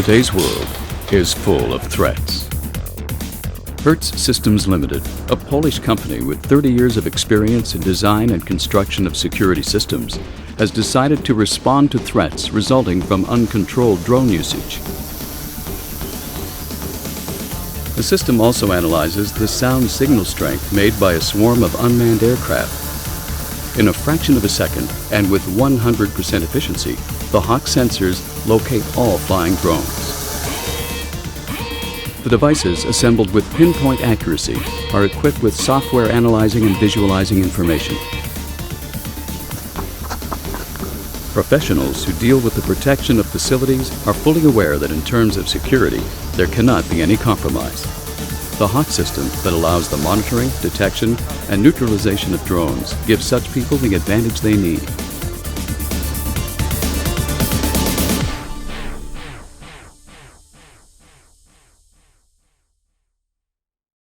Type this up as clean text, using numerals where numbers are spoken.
Today's world is full of threats. Hertz Systems Limited, a Polish company with 30 years of experience in design and construction of security systems, has decided to respond to threats resulting from uncontrolled drone usage. The system also analyzes the sound signal strength made by a swarm of unmanned aircraft. In a fraction of a second and with 100% efficiency, the Hawk sensors locate all flying drones. The devices, assembled with pinpoint accuracy, are equipped with software analyzing and visualizing information. Professionals who deal with the protection of facilities are fully aware that in terms of security, there cannot be any compromise. The Hawk system that allows the monitoring, detection, and neutralization of drones gives such people the advantage they need.